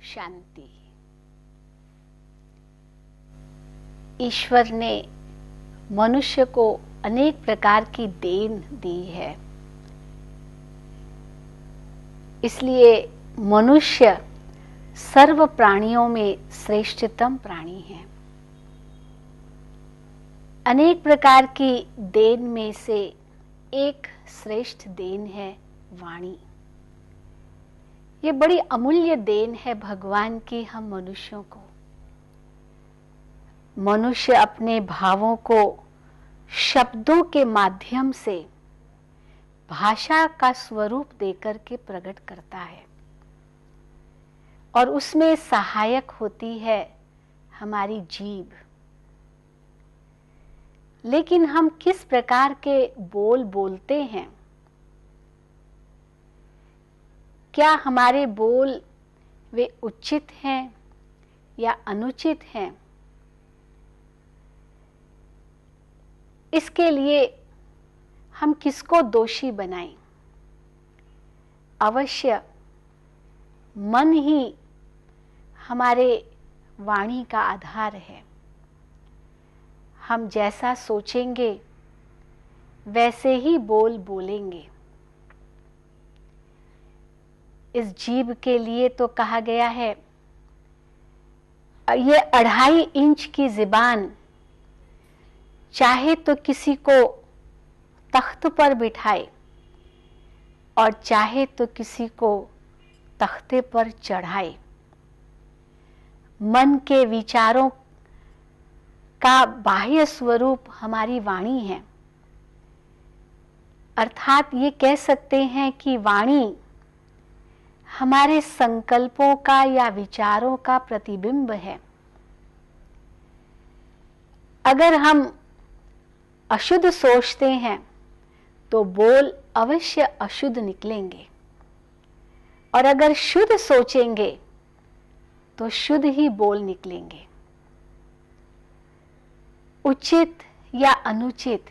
शांति। ईश्वर ने मनुष्य को अनेक प्रकार की देन दी है, इसलिए मनुष्य सर्व प्राणियों में श्रेष्ठतम प्राणी है। अनेक प्रकार की देन में से एक श्रेष्ठ देन है वाणी। ये बड़ी अमूल्य देन है भगवान की हम मनुष्यों को। मनुष्य अपने भावों को शब्दों के माध्यम से भाषा का स्वरूप देकर के प्रकट करता है और उसमें सहायक होती है हमारी जीभ। लेकिन हम किस प्रकार के बोल बोलते हैं? क्या हमारे बोल वे उचित हैं या अनुचित हैं? इसके लिए हम किसको दोषी बनाएं? अवश्य मन ही हमारे वाणी का आधार है। हम जैसा सोचेंगे वैसे ही बोल बोलेंगे। इस जीभ के लिए तो कहा गया है, ये 2.5 इंच की ज़ुबान चाहे तो किसी को तख्त पर बिठाए और चाहे तो किसी को तख्ते पर चढ़ाए। मन के विचारों का बाह्य स्वरूप हमारी वाणी है। अर्थात ये कह सकते हैं कि वाणी हमारे संकल्पों का या विचारों का प्रतिबिंब है। अगर हम अशुद्ध सोचते हैं तो बोल अवश्य अशुद्ध निकलेंगे, और अगर शुद्ध सोचेंगे तो शुद्ध ही बोल निकलेंगे। उचित या अनुचित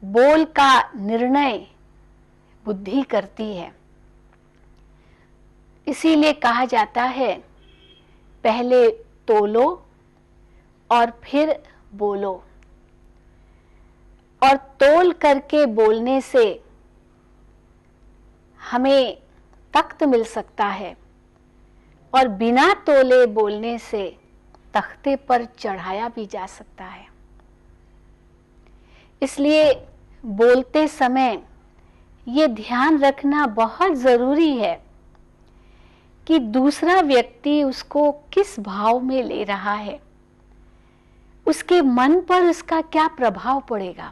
बोल का निर्णय बुद्धि करती है। इसीलिए कहा जाता है, पहले तोलो और फिर बोलो। और तोल करके बोलने से हमें तख्त मिल सकता है और बिना तोले बोलने से तख्ते पर चढ़ाया भी जा सकता है। इसलिए बोलते समय ये ध्यान रखना बहुत जरूरी है कि दूसरा व्यक्ति उसको किस भाव में ले रहा है, उसके मन पर उसका क्या प्रभाव पड़ेगा।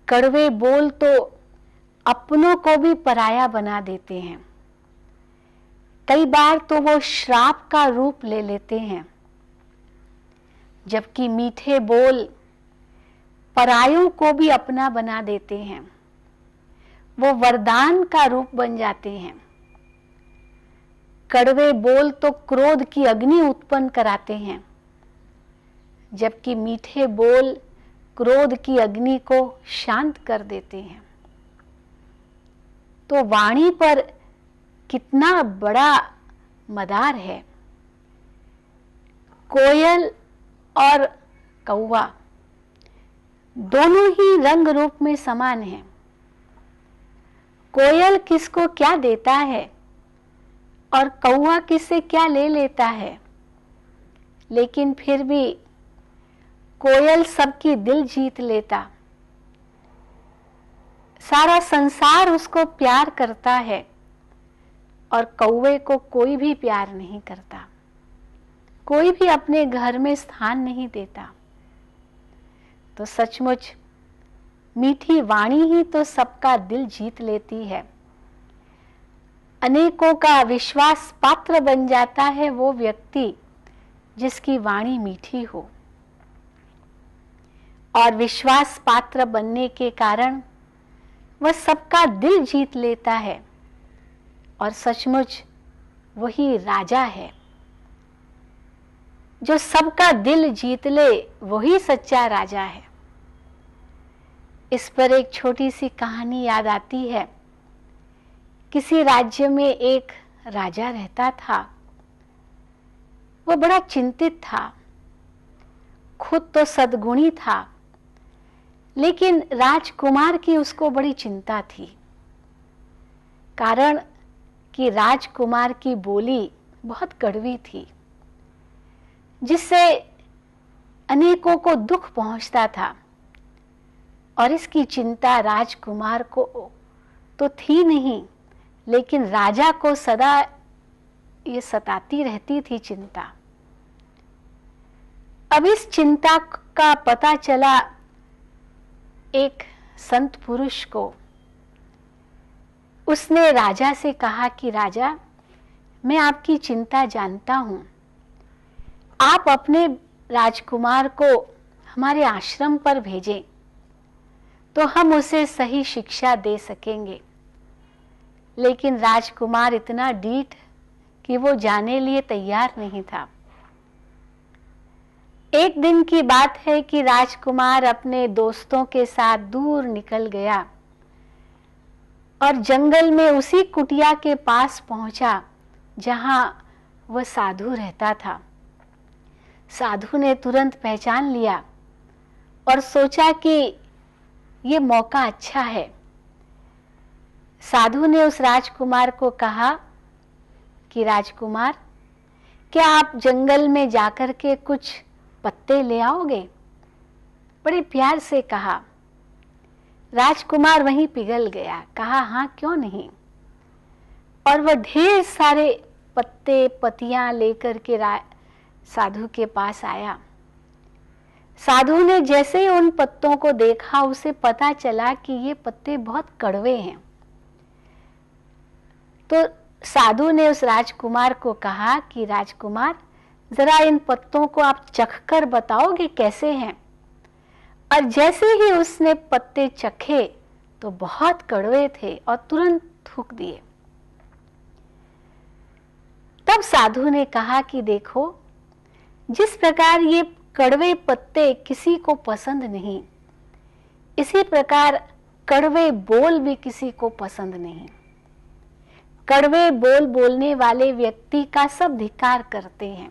कड़वे बोल तो अपनों को भी पराया बना देते हैं। कई बार तो वो श्राप का रूप ले लेते हैं, जबकि मीठे बोल परायों को भी अपना बना देते हैं। वो वरदान का रूप बन जाते हैं। कड़वे बोल तो क्रोध की अग्नि उत्पन्न कराते हैं, जबकि मीठे बोल क्रोध की अग्नि को शांत कर देते हैं। तो वाणी पर कितना बड़ा मदार है। कोयल और कौवा दोनों ही रंग रूप में समान हैं। कोयल किसको क्या देता है और कौवा किससे क्या ले लेता है, लेकिन फिर भी कोयल सबकी दिल जीत लेता। सारा संसार उसको प्यार करता है और कौवे को कोई भी प्यार नहीं करता, कोई भी अपने घर में स्थान नहीं देता। तो सचमुच मीठी वाणी ही तो सबका दिल जीत लेती है। अनेकों का विश्वास पात्र बन जाता है वो व्यक्ति जिसकी वाणी मीठी हो, और विश्वास पात्र बनने के कारण वह सबका दिल जीत लेता है, और सचमुच वही राजा है। जो सबका दिल जीत ले वही सच्चा राजा है। इस पर एक छोटी सी कहानी याद आती है। किसी राज्य में एक राजा रहता था वो बड़ा चिंतित था। खुद तो सद्गुणी था, लेकिन राजकुमार की उसको बड़ी चिंता थी। कारण कि राजकुमार की बोली बहुत कड़वी थी, जिससे अनेकों को दुख पहुंचता था। और इसकी चिंता राजकुमार को तो थी नहीं, लेकिन राजा को सदा ये सताती रहती थी चिंता। अब इस चिंता का पता चला एक संत पुरुष को। उसने राजा से कहा कि राजा, मैं आपकी चिंता जानता हूं, आप अपने राजकुमार को हमारे आश्रम पर भेजें तो हम उसे सही शिक्षा दे सकेंगे। लेकिन राजकुमार इतना ढीठ कि वो जाने लिए तैयार नहीं था। एक दिन की बात है कि राजकुमार अपने दोस्तों के साथ दूर निकल गया और जंगल में उसी कुटिया के पास पहुंचा जहां वह साधु रहता था। साधु ने तुरंत पहचान लिया और सोचा कि ये मौका अच्छा है। साधु ने उस राजकुमार को कहा कि राजकुमार, क्या आप जंगल में जाकर के कुछ पत्ते ले आओगे? बड़े प्यार से कहा। राजकुमार वहीं पिघल गया, कहा हाँ क्यों नहीं। और वह ढेर सारे पत्ते पत्तियां लेकर के साधु के पास आया। साधु ने जैसे ही उन पत्तों को देखा उसे पता चला कि ये पत्ते बहुत कड़वे हैं। तो साधु ने उस राजकुमार को कहा कि राजकुमार, जरा इन पत्तों को आप चखकर बताओगे कैसे हैं? और जैसे ही उसने पत्ते चखे तो बहुत कड़वे थे और तुरंत थूक दिए। तब साधु ने कहा कि देखो, जिस प्रकार ये कड़वे पत्ते किसी को पसंद नहीं, इसी प्रकार कड़वे बोल भी किसी को पसंद नहीं। कड़वे बोल बोलने वाले व्यक्ति का सब धिक्कार करते हैं,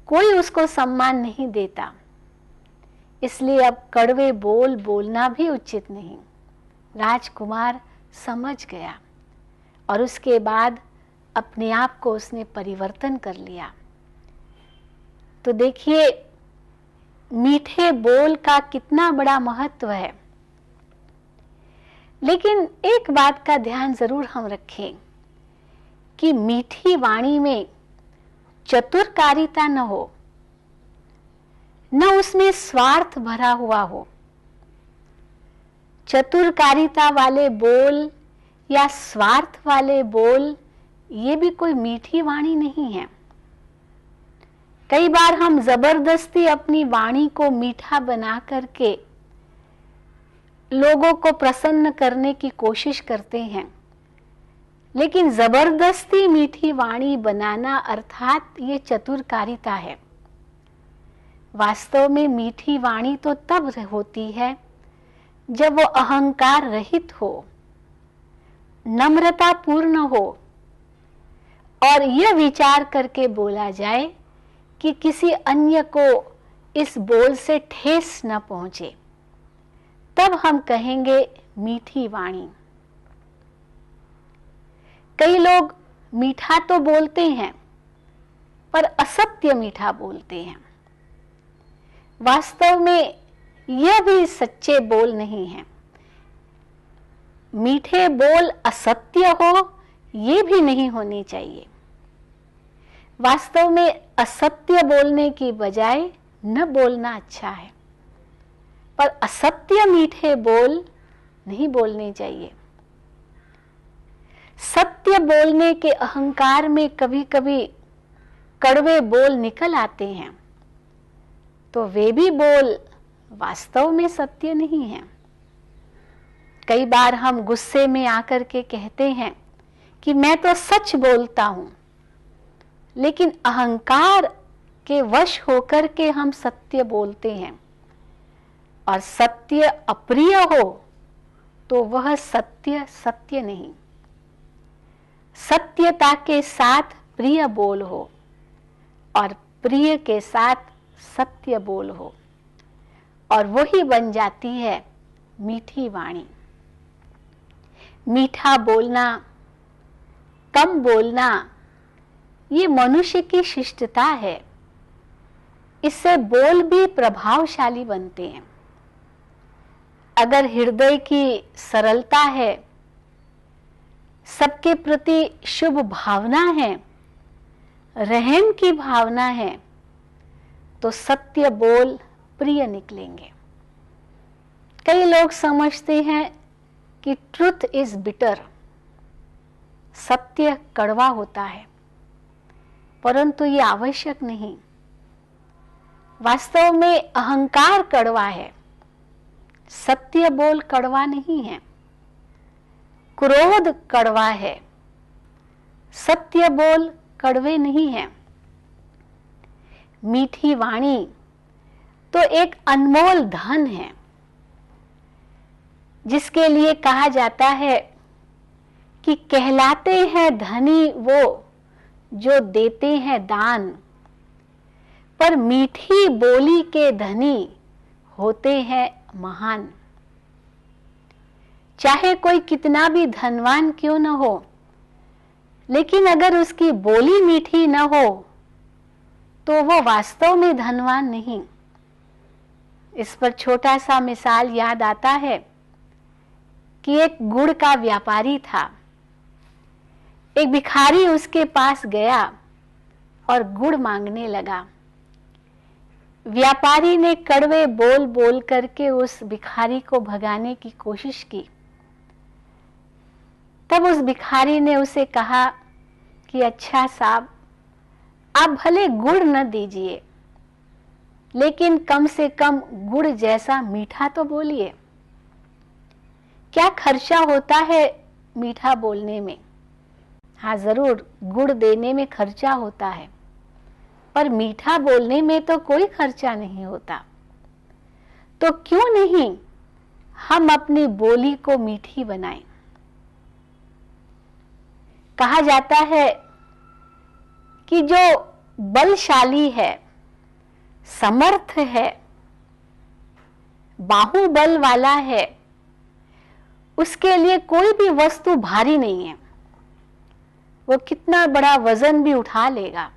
कोई उसको सम्मान नहीं देता। इसलिए अब कड़वे बोल बोलना भी उचित नहीं। राजकुमार समझ गया और उसके बाद अपने आप को उसने परिवर्तन कर लिया। तो देखिए मीठे बोल का कितना बड़ा महत्व है। लेकिन एक बात का ध्यान जरूर हम रखें कि मीठी वाणी में चतुरकारिता न हो, न उसमें स्वार्थ भरा हुआ हो। चतुरकारिता वाले बोल या स्वार्थ वाले बोल ये भी कोई मीठी वाणी नहीं है। कई बार हम जबरदस्ती अपनी वाणी को मीठा बना करके लोगों को प्रसन्न करने की कोशिश करते हैं, लेकिन जबरदस्ती मीठी वाणी बनाना अर्थात ये चतुरकारिता है। वास्तव में मीठी वाणी तो तब होती है जब वो अहंकार रहित हो, नम्रता पूर्ण हो और यह विचार करके बोला जाए कि किसी अन्य को इस बोल से ठेस न पहुंचे, तब हम कहेंगे मीठी वाणी। कई लोग मीठा तो बोलते हैं पर असत्य मीठा बोलते हैं। वास्तव में यह भी सच्चे बोल नहीं है। मीठे बोल असत्य हो ये भी नहीं होने चाहिए। वास्तव में असत्य बोलने की बजाय न बोलना अच्छा है, पर असत्य मीठे बोल नहीं बोलने चाहिए। सत्य बोलने के अहंकार में कभी कभी कड़वे बोल निकल आते हैं, तो वे भी बोल वास्तव में सत्य नहीं है। कई बार हम गुस्से में आकर के कहते हैं कि मैं तो सच बोलता हूं, लेकिन अहंकार के वश होकर के हम सत्य बोलते हैं, और सत्य अप्रिय हो तो वह सत्य सत्य नहीं। सत्यता के साथ प्रिय बोल हो और प्रिय के साथ सत्य बोल हो, और वही बन जाती है मीठी वाणी। मीठा बोलना, कम बोलना, ये मनुष्य की शिष्टता है। इससे बोल भी प्रभावशाली बनते हैं। अगर हृदय की सरलता है, सबके प्रति शुभ भावना है, रहम की भावना है, तो सत्य बोल प्रिय निकलेंगे। कई लोग समझते हैं कि ट्रुथ इज बिटर, सत्य कड़वा होता है, परंतु ये आवश्यक नहीं। वास्तव में अहंकार कड़वा है, सत्य बोल कड़वा नहीं है। क्रोध कड़वा है, सत्य बोल कड़वे नहीं है। मीठी वाणी तो एक अनमोल धन है, जिसके लिए कहा जाता है कि कहलाते हैं धनी वो जो देते हैं दान, पर मीठी बोली के धनी होते हैं महान। चाहे कोई कितना भी धनवान क्यों न हो, लेकिन अगर उसकी बोली मीठी न हो तो वो वास्तव में धनवान नहीं। इस पर छोटा सा मिसाल याद आता है कि एक गुड़ का व्यापारी था। एक भिखारी उसके पास गया और गुड़ मांगने लगा। व्यापारी ने कड़वे बोल बोल करके उस भिखारी को भगाने की कोशिश की। तब उस भिखारी ने उसे कहा कि अच्छा साहब, आप भले गुड़ न दीजिए, लेकिन कम से कम गुड़ जैसा मीठा तो बोलिए। क्या खर्चा होता है मीठा बोलने में? हाँ जरूर, गुड़ देने में खर्चा होता है, पर मीठा बोलने में तो कोई खर्चा नहीं होता। तो क्यों नहीं हम अपनी बोली को मीठी बनाएं? कहा जाता है कि जो बलशाली है, समर्थ है, बाहुबल वाला है, उसके लिए कोई भी वस्तु भारी नहीं है। वो कितना बड़ा वजन भी उठा लेगा।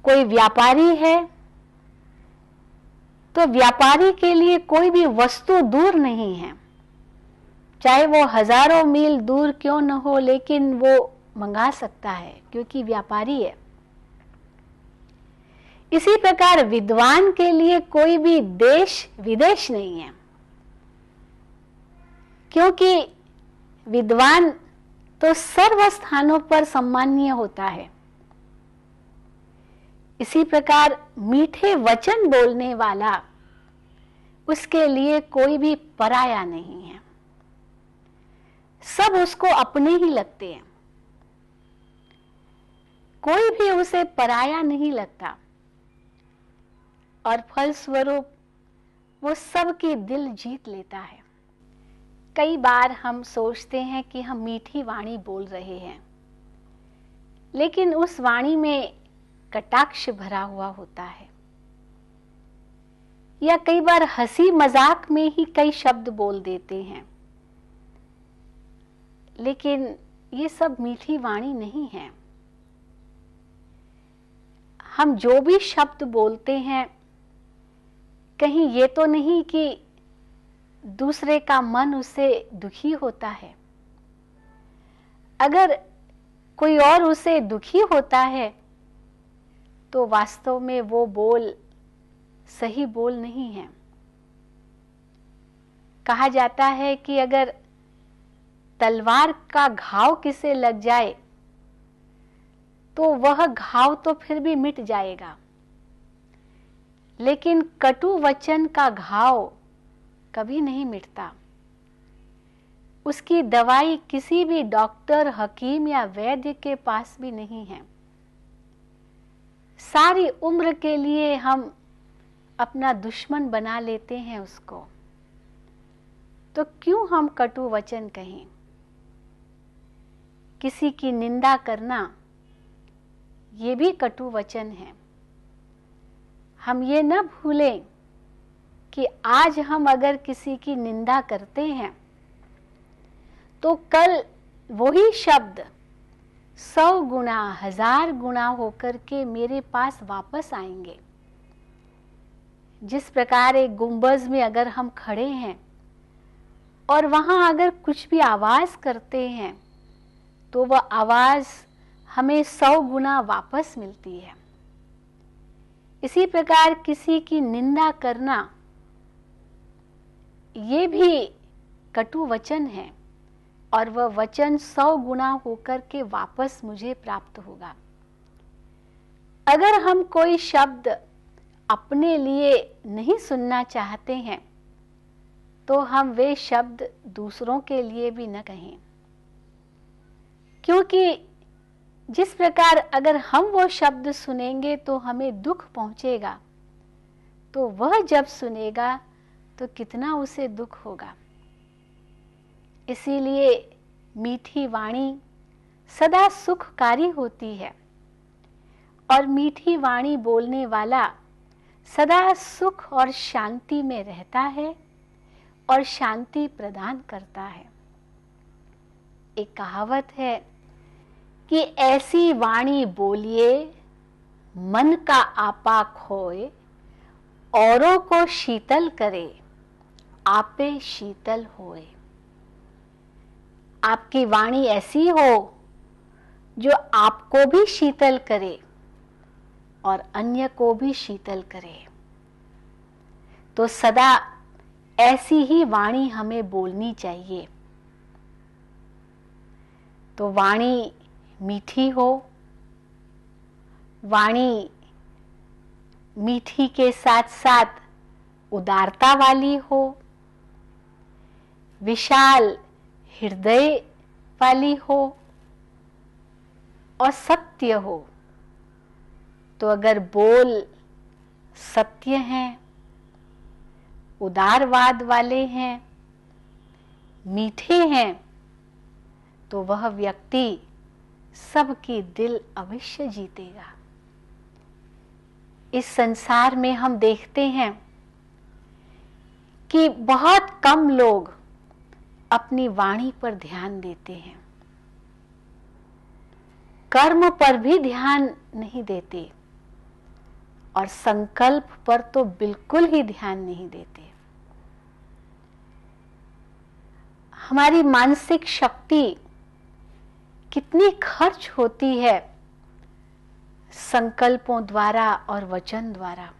कोई व्यापारी है तो व्यापारी के लिए कोई भी वस्तु दूर नहीं है, चाहे वो हजारों मील दूर क्यों न हो, लेकिन वो मंगा सकता है क्योंकि व्यापारी है। इसी प्रकार विद्वान के लिए कोई भी देश विदेश नहीं है, क्योंकि विद्वान तो सर्व स्थानों पर सम्माननीय होता है। इसी प्रकार मीठे वचन बोलने वाला, उसके लिए कोई भी पराया नहीं है, सब उसको अपने ही लगते हैं, कोई भी उसे पराया नहीं लगता, और फलस्वरूप वो सबकी दिल जीत लेता है। कई बार हम सोचते हैं कि हम मीठी वाणी बोल रहे हैं, लेकिन उस वाणी में कटाक्ष भरा हुआ होता है, या कई बार हंसी मजाक में ही कई शब्द बोल देते हैं, लेकिन ये सब मीठी वाणी नहीं है। हम जो भी शब्द बोलते हैं, कहीं ये तो नहीं कि दूसरे का मन उससे दुखी होता है। अगर कोई और उसे दुखी होता है तो वास्तव में वो बोल सही बोल नहीं है। कहा जाता है कि अगर तलवार का घाव किसे लग जाए तो वह घाव तो फिर भी मिट जाएगा, लेकिन कटु वचन का घाव कभी नहीं मिटता। उसकी दवाई किसी भी डॉक्टर, हकीम या वैद्य के पास भी नहीं है। सारी उम्र के लिए हम अपना दुश्मन बना लेते हैं उसको, तो क्यों हम कटु वचन कहें? किसी की निंदा करना, ये भी कटु वचन है। हम ये न भूलें कि आज हम अगर किसी की निंदा करते हैं तो कल वही शब्द 100 गुना 1000 गुना होकर के मेरे पास वापस आएंगे। जिस प्रकार एक गुंबज में अगर हम खड़े हैं और वहां अगर कुछ भी आवाज करते हैं तो वह आवाज हमें 100 गुना वापस मिलती है। इसी प्रकार किसी की निंदा करना ये भी कटु वचन है और वह वचन 100 गुना होकर के वापस मुझे प्राप्त होगा। अगर हम कोई शब्द अपने लिए नहीं सुनना चाहते हैं तो हम वे शब्द दूसरों के लिए भी न कहें, क्योंकि जिस प्रकार अगर हम वो शब्द सुनेंगे तो हमें दुख पहुंचेगा, तो वह जब सुनेगा तो कितना उसे दुख होगा। इसीलिए मीठी वाणी सदा सुखकारी होती है और मीठी वाणी बोलने वाला सदा सुख और शांति में रहता है और शांति प्रदान करता है। एक कहावत है कि ऐसी वाणी बोलिए मन का आपा खोए, औरों को शीतल करे आपे शीतल होए। आपकी वाणी ऐसी हो जो आपको भी शीतल करे और अन्य को भी शीतल करे। तो सदा ऐसी ही वाणी हमें बोलनी चाहिए। तो वाणी मीठी हो, वाणी मीठी के साथ साथ उदारता वाली हो, विशाल हृदय वाली हो और सत्य हो। तो अगर बोल सत्य हैं, उदारवाद वाले हैं, मीठे हैं, तो वह व्यक्ति सबकी दिल अवश्य जीतेगा। इस संसार में हम देखते हैं कि बहुत कम लोग अपनी वाणी पर ध्यान देते हैं, कर्म पर भी ध्यान नहीं देते और संकल्प पर तो बिल्कुल ही ध्यान नहीं देते। हमारी मानसिक शक्ति कितनी खर्च होती है संकल्पों द्वारा और वचन द्वारा।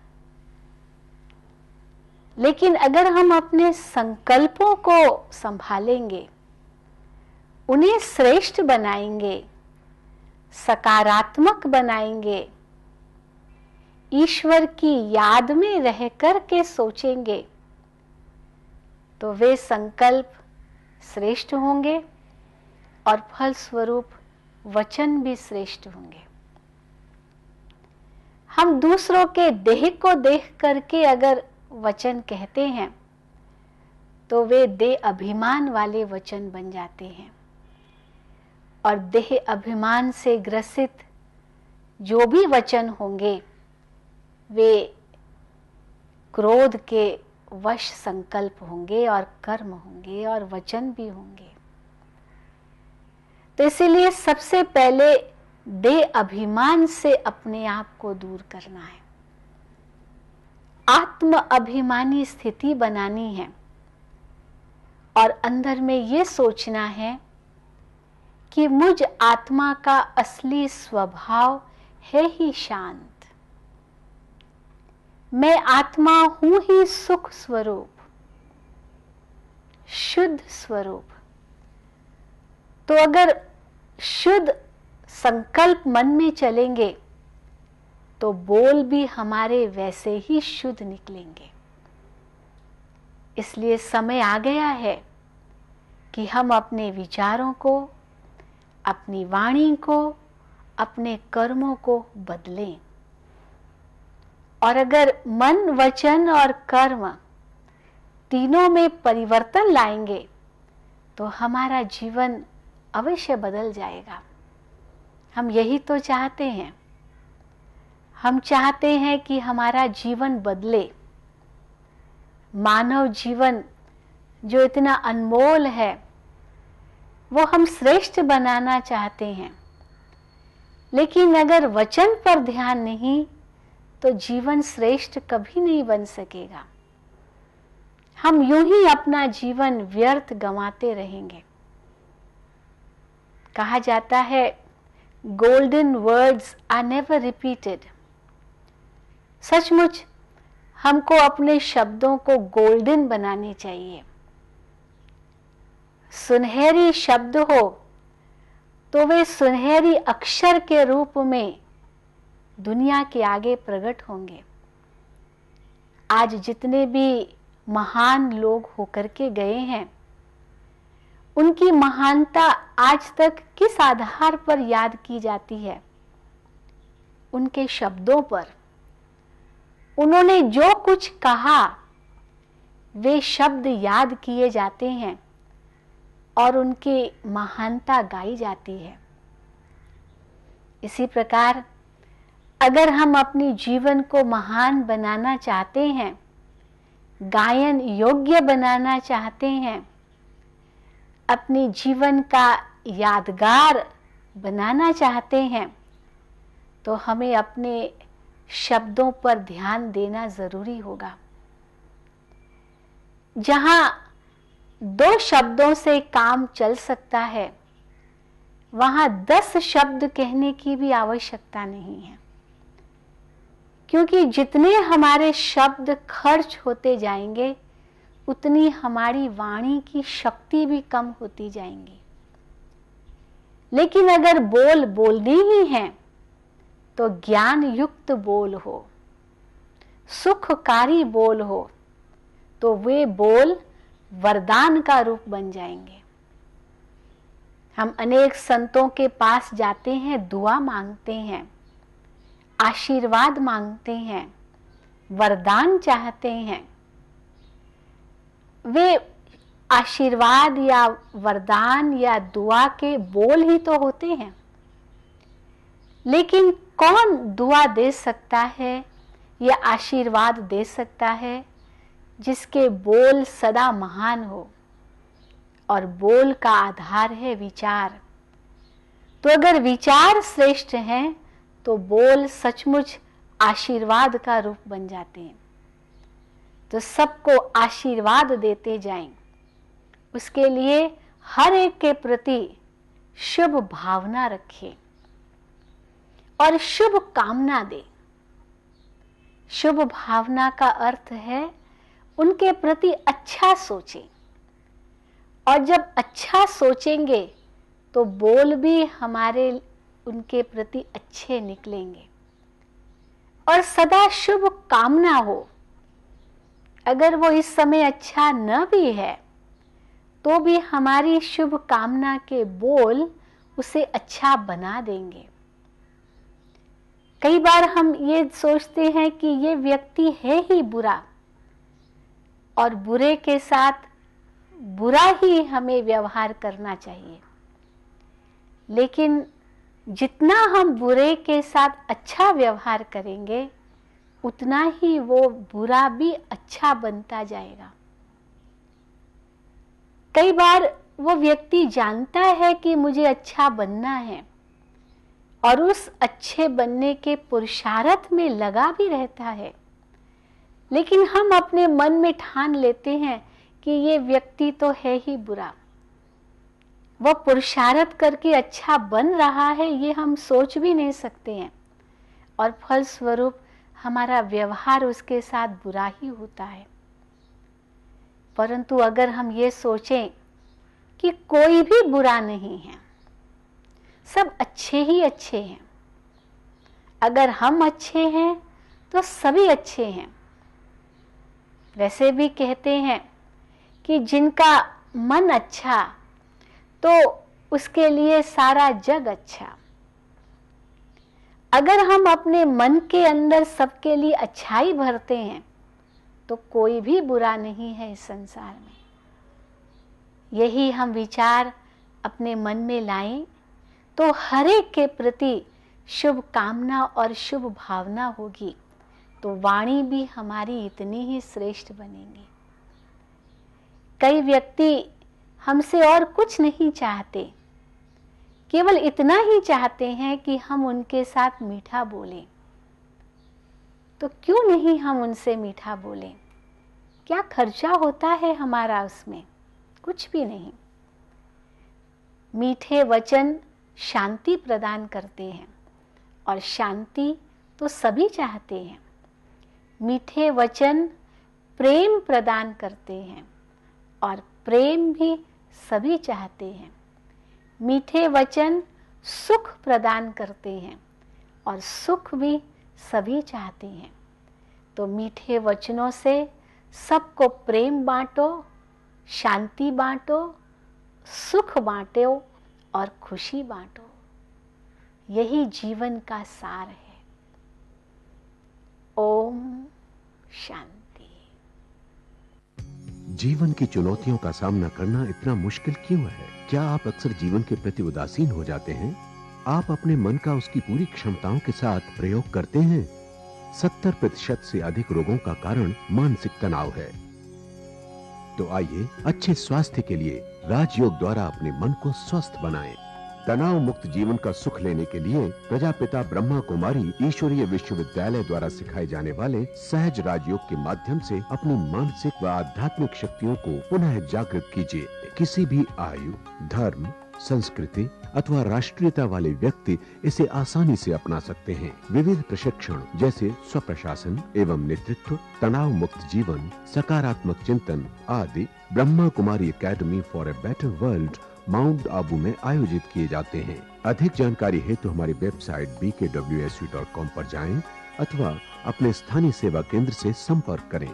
लेकिन अगर हम अपने संकल्पों को संभालेंगे, उन्हें श्रेष्ठ बनाएंगे, सकारात्मक बनाएंगे, ईश्वर की याद में रहकर के सोचेंगे, तो वे संकल्प श्रेष्ठ होंगे और फलस्वरूप वचन भी श्रेष्ठ होंगे। हम दूसरों के देह को देख करके अगर वचन कहते हैं तो वे देह अभिमान वाले वचन बन जाते हैं और देह अभिमान से ग्रसित जो भी वचन होंगे वे क्रोध के वश संकल्प होंगे और कर्म होंगे और वचन भी होंगे। तो इसीलिए सबसे पहले देह अभिमान से अपने आप को दूर करना है, आत्म अभिमानी स्थिति बनानी है और अंदर में ये सोचना है कि मुझ आत्मा का असली स्वभाव है ही शांत। मैं आत्मा हूं ही सुख स्वरूप, शुद्ध स्वरूप। तो अगर शुद्ध संकल्प मन में चलेंगे तो बोल भी हमारे वैसे ही शुद्ध निकलेंगे। इसलिए समय आ गया है कि हम अपने विचारों को, अपनी वाणी को, अपने कर्मों को बदलें। और अगर मन, वचन और कर्म तीनों में परिवर्तन लाएंगे तो हमारा जीवन अवश्य बदल जाएगा। हम यही तो चाहते हैं। हम चाहते हैं कि हमारा जीवन बदले। मानव जीवन जो इतना अनमोल है, वो हम श्रेष्ठ बनाना चाहते हैं। लेकिन अगर वचन पर ध्यान नहीं तो जीवन श्रेष्ठ कभी नहीं बन सकेगा। हम यूं ही अपना जीवन व्यर्थ गंवाते रहेंगे। कहा जाता है, golden words are never repeated. सचमुच हमको अपने शब्दों को गोल्डन बनाने चाहिए। सुनहरी शब्द हो तो वे सुनहरी अक्षर के रूप में दुनिया के आगे प्रकट होंगे। आज जितने भी महान लोग होकर के गए हैं, उनकी महानता आज तक किस आधार पर याद की जाती है? उनके शब्दों पर। उन्होंने जो कुछ कहा वे शब्द याद किए जाते हैं और उनकी महानता गाई जाती है। इसी प्रकार अगर हम अपने जीवन को महान बनाना चाहते हैं, गायन योग्य बनाना चाहते हैं, अपने जीवन का यादगार बनाना चाहते हैं, तो हमें अपने शब्दों पर ध्यान देना जरूरी होगा। जहां 2 शब्दों से काम चल सकता है, वहां 10 शब्द कहने की भी आवश्यकता नहीं है। क्योंकि जितने हमारे शब्द खर्च होते जाएंगे, उतनी हमारी वाणी की शक्ति भी कम होती जाएंगी। लेकिन अगर बोल बोलने ही हैं, तो ज्ञान युक्त बोल हो, सुखकारी बोल हो, तो वे बोल वरदान का रूप बन जाएंगे। हम अनेक संतों के पास जाते हैं, दुआ मांगते हैं, आशीर्वाद मांगते हैं, वरदान चाहते हैं। वे आशीर्वाद या वरदान या दुआ के बोल ही तो होते हैं। लेकिन कौन दुआ दे सकता है या आशीर्वाद दे सकता है जिसके बोल सदा महान हो? और बोल का आधार है विचार। तो अगर विचार श्रेष्ठ हैं तो बोल सचमुच आशीर्वाद का रूप बन जाते हैं। तो सबको आशीर्वाद देते जाएं। उसके लिए हर एक के प्रति शुभ भावना रखें और शुभ कामना दें। शुभ भावना का अर्थ है उनके प्रति अच्छा सोचें। और जब अच्छा सोचेंगे तो बोल भी हमारे उनके प्रति अच्छे निकलेंगे। और सदा शुभ कामना हो। अगर वो इस समय अच्छा न भी है तो भी हमारी शुभ कामना के बोल उसे अच्छा बना देंगे। कई बार हम ये सोचते हैं कि ये व्यक्ति है ही बुरा और बुरे के साथ बुरा ही हमें व्यवहार करना चाहिए। लेकिन जितना हम बुरे के साथ अच्छा व्यवहार करेंगे, उतना ही वो बुरा भी अच्छा बनता जाएगा। कई बार वो व्यक्ति जानता है कि मुझे अच्छा बनना है और उस अच्छे बनने के पुरुषार्थ में लगा भी रहता है, लेकिन हम अपने मन में ठान लेते हैं कि ये व्यक्ति तो है ही बुरा। वह पुरुषार्थ करके अच्छा बन रहा है, ये हम सोच भी नहीं सकते हैं, और फलस्वरूप हमारा व्यवहार उसके साथ बुरा ही होता है। परंतु अगर हम ये सोचें कि कोई भी बुरा नहीं है, सब अच्छे ही अच्छे हैं, अगर हम अच्छे हैं तो सभी अच्छे हैं। वैसे भी कहते हैं कि जिनका मन अच्छा तो उसके लिए सारा जग अच्छा। अगर हम अपने मन के अंदर सबके लिए अच्छाई भरते हैं तो कोई भी बुरा नहीं है इस संसार में। यही हम विचार अपने मन में लाएं तो हर एक के प्रति शुभ कामना और शुभ भावना होगी, तो वाणी भी हमारी इतनी ही श्रेष्ठ बनेगी। कई व्यक्ति हमसे और कुछ नहीं चाहते, केवल इतना ही चाहते हैं कि हम उनके साथ मीठा बोलें। तो क्यों नहीं हम उनसे मीठा बोलें? क्या खर्चा होता है हमारा उसमें? कुछ भी नहीं। मीठे वचन शांति प्रदान करते हैं और शांति तो सभी चाहते हैं। मीठे वचन प्रेम प्रदान करते हैं और प्रेम भी सभी चाहते हैं। मीठे वचन सुख प्रदान करते हैं और सुख भी सभी चाहते हैं। तो मीठे वचनों से सबको प्रेम बांटो, शांति बांटो, सुख बांटो और खुशी बांटो। यही जीवन का सार है। ओम शांति। जीवन की चुनौतियों का सामना करना इतना मुश्किल क्यों है? क्या आप अक्सर जीवन के प्रति उदासीन हो जाते हैं? आप अपने मन का उसकी पूरी क्षमताओं के साथ प्रयोग करते हैं? 70% से अधिक रोगों का कारण मानसिक तनाव है। तो आइए अच्छे स्वास्थ्य के लिए राजयोग द्वारा अपने मन को स्वस्थ बनाएं। तनाव मुक्त जीवन का सुख लेने के लिए प्रजापिता ब्रह्मा कुमारी ईश्वरीय विश्वविद्यालय द्वारा सिखाए जाने वाले सहज राजयोग के माध्यम से अपनी मानसिक व आध्यात्मिक शक्तियों को पुनः जागृत कीजिए। किसी भी आयु, धर्म, संस्कृति अथवा राष्ट्रीयता वाले व्यक्ति इसे आसानी से अपना सकते हैं। विविध प्रशिक्षण जैसे स्वप्रशासन एवं नेतृत्व, तनाव मुक्त जीवन, सकारात्मक चिंतन आदि Brahma Kumari academy for a better world Mount Abu में आयोजित किए जाते हैं। अधिक जानकारी हेतु हमारी वेबसाइट bkwsu.com पर जाएं अथवा अपने स्थानीय सेवा केंद्र से संपर्क करें।